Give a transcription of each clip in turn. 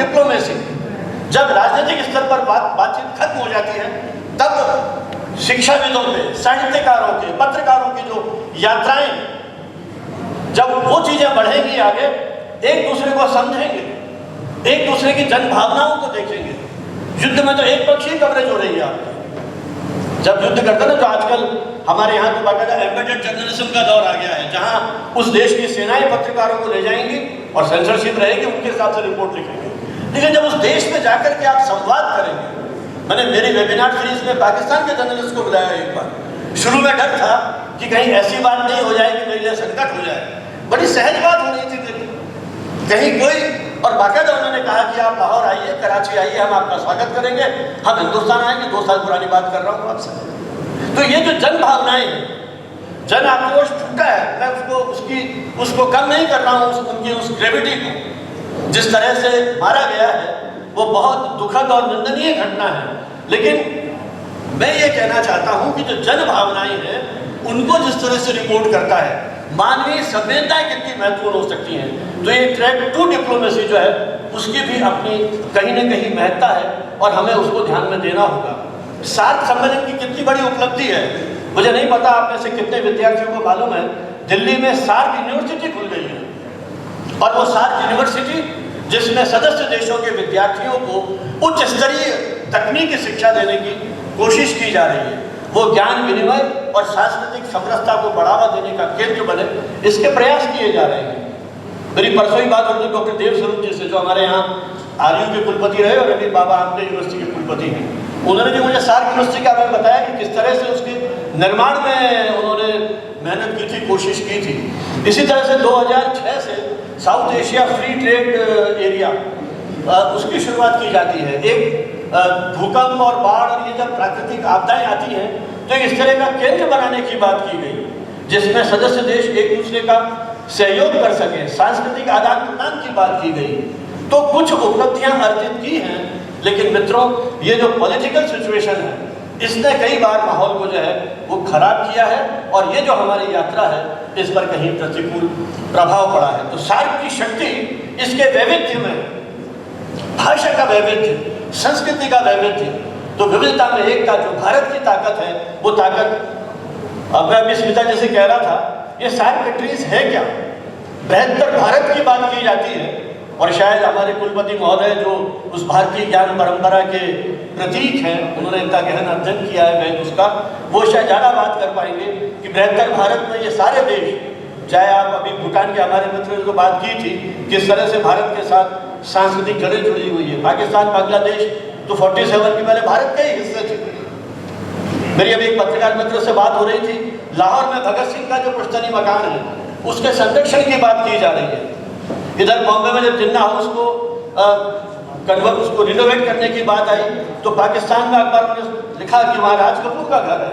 Diplomacy, जब राजनीतिक स्तर पर बातचीत खत्म हो जाती है, तब शिक्षाविदों पे, साहित्यकारों के, पत्रकारों की जो यात्राएं, जब वो चीजें बढ़ेंगी आगे, एक दूसरे को समझेंगे, एक दूसरे की जन भावनाओं को देखेंगे। युद्ध में तो एक पक्षीय कवरेज हो रही है आपकी। जब युद्ध करते ना, तो आजकल हमारे यहाँ तो बाकायदा एम्बेडेड जर्नलिज्म का दौर आ गया है, जहाँ उस देश की सेनाएं पत्रकारों को ले जाएंगी और सेंसरशिप रहेगी, उनके हिसाब से रिपोर्ट लिखेंगे। लेकिन जब उस देश में जाकर के आप संवाद करेंगे, मैंने मेरी वेबिनार सीरीज में पाकिस्तान के जर्नलिस्ट को बुलाया एक बार। शुरू में डर था कि कहीं ऐसी बात नहीं हो जाए कि मेरे लिए संकट हो जाए, बड़ी सहज बात हो रही थी कहीं कोई, और बाकायदा उन्होंने कहा कि आप लाहौर आइए, कराची आइए, हम आपका स्वागत करेंगे, हम हिंदुस्तान आएंगे। 2 साल पुरानी बात कर रहा हूँ आपसे। तो ये जो जन भावनाएं हैं, जन आक्रोश टूटा है, मैं उसको कम नहीं कर रहा हूँ, उनकी उस ग्रेविटी को, जिस तरह से मारा गया है, वो बहुत दुखद और निंदनीय घटना है। लेकिन मैं ये कहना चाहता हूँ कि जो जन भावनाएं हैं, उनको जिस तरह से रिपोर्ट करता है, मानवीय संवेदनाएं कितनी महत्वपूर्ण हो सकती हैं, तो ये ट्रैक टू डिप्लोमेसी जो है, उसकी भी अपनी कहीं न कहीं महत्ता है और हमें उसको ध्यान में देना होगा। सार्क सम्मेलन की कितनी बड़ी उपलब्धि है, मुझे नहीं पता आप में से कितने विद्यार्थियों को मालूम है, दिल्ली में सार्क यूनिवर्सिटी खुल गई है। और वो सार्क यूनिवर्सिटी, जिसमें सदस्य देशों के विद्यार्थियों को उच्च स्तरीय तकनीकी शिक्षा देने की कोशिश की जा रही है, वो ज्ञान विनिमय और सांस्कृतिक समरसता को बढ़ावा देने का केंद्र बने, इसके प्रयास किए जा रहे हैं। मेरी परसों ही बात होती डॉक्टर देव स्वरूप जी से, जो हमारे यहाँ आरयू के कुलपति रहे और अभी बाबा आमटे यूनिवर्सिटी के कुलपति हैं। उन्होंने भी मुझे सार्क यूनिवर्सिटी का हमें बताया कि किस तरह से उसके निर्माण में उन्होंने मेहनत की थी, कोशिश की थी। इसी तरह से 2006 से south Asia free trade area, उसकी शुरुआत की जाती है। एक भूकंप और बाढ़ और ये जब प्राकृतिक आपदाएं आती हैं, तो इस तरह का केंद्र बनाने की बात की गई, जिसमें सदस्य देश एक दूसरे का सहयोग कर सके, सांस्कृतिक आदान प्रदान की बात की गई। तो कुछ उपलब्धियां अर्जित की हैं, लेकिन मित्रों, ये जो पॉलिटिकल सिचुएशन है, इसने कई बार माहौल को जो है वो खराब किया है, और ये जो हमारी यात्रा है, इस पर कहीं प्रतिकूल प्रभाव पड़ा है। तो सार्क की शक्ति इसके वैविध्य में, भाषा का वैविध्य, संस्कृति का वैविध्य, तो विविधता में एकता, जो भारत की ताकत है, वो ताकत। अब मैं अभी स्मिता जी से कह रहा था, ये सार्क कंट्रीज है क्या? बेहतर भारत की बात की जाती है, और शायद हमारे कुलपति महोदय जो उस भारतीय ज्ञान परंपरा के प्रतीक हैं, उन्होंने इनका गहन अध्ययन किया है गए उसका, वो शायद ज़्यादा बात कर पाएंगे कि बेहतर भारत में ये सारे देश, चाहे आप अभी भूटान के हमारे मित्र ने जो बात की थी, किस तरह से भारत के साथ सांस्कृतिक जड़ें जुड़ी हुई है। पाकिस्तान, बांग्लादेश तो 47 के पहले भारत के ही हिस्से थे। मेरी अभी एक पत्रकार मित्र से बात हो रही थी, लाहौर में भगत सिंह का जो पुश्तैनी मकान है, उसके संरक्षण की बात की जा रही है। इधर बॉम्बे में जब जिन्ना हाउस को उसको रिनोवेट करने की बात आई, तो पाकिस्तान में अखबारों ने लिखा कि वहाँ राज कपूर का घर है,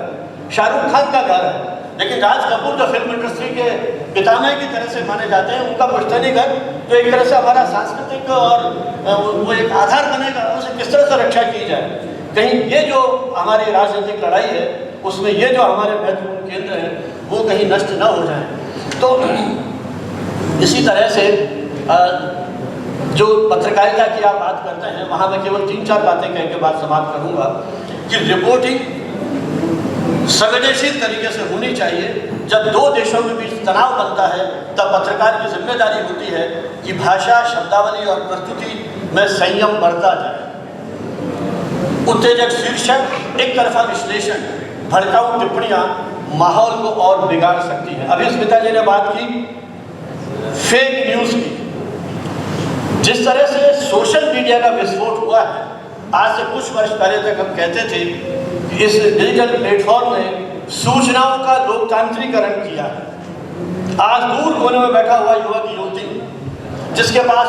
शाहरुख खान का घर है। लेकिन राज कपूर जो फिल्म इंडस्ट्री के पितामह की तरह से माने जाते हैं, उनका पुश्तैनी घर तो एक तरह से हमारा सांस्कृतिक और वो एक आधार बनेगा, उसे किस तरह से रक्षा की जाए। कहीं ये जो हमारी राजनीतिक लड़ाई है, उसमें ये जो हमारे महत्वपूर्ण केंद्र हैं, वो कहीं नष्ट न हो जाए। तो इसी तरह से जो पत्रकारिता की आप बात करते हैं, वहाँ मैं केवल 3-4 बातें कह के बात समाप्त करूँगा कि रिपोर्टिंग संवेदनशील तरीके से होनी चाहिए। जब 2 देशों के बीच तनाव बनता है, तब पत्रकार की जिम्मेदारी होती है कि भाषा, शब्दावली और प्रस्तुति में संयम बढ़ता जाए। उत्तेजक शीर्षक, एक तरफा विश्लेषण, भड़काऊ टिप्पणियां माहौल को और बिगाड़ सकती हैं। अभी स्मिता जी ने बात की फेक न्यूज की। जिस तरह से सोशल मीडिया का विस्फोट हुआ है, आज से कुछ वर्ष पहले तक हम कहते थे कि इस डिजिटल प्लेटफॉर्म ने सूचनाओं का लोकतांत्रिकरण किया है। आज दूर कोने में बैठा हुआ युवक युवती, जिसके पास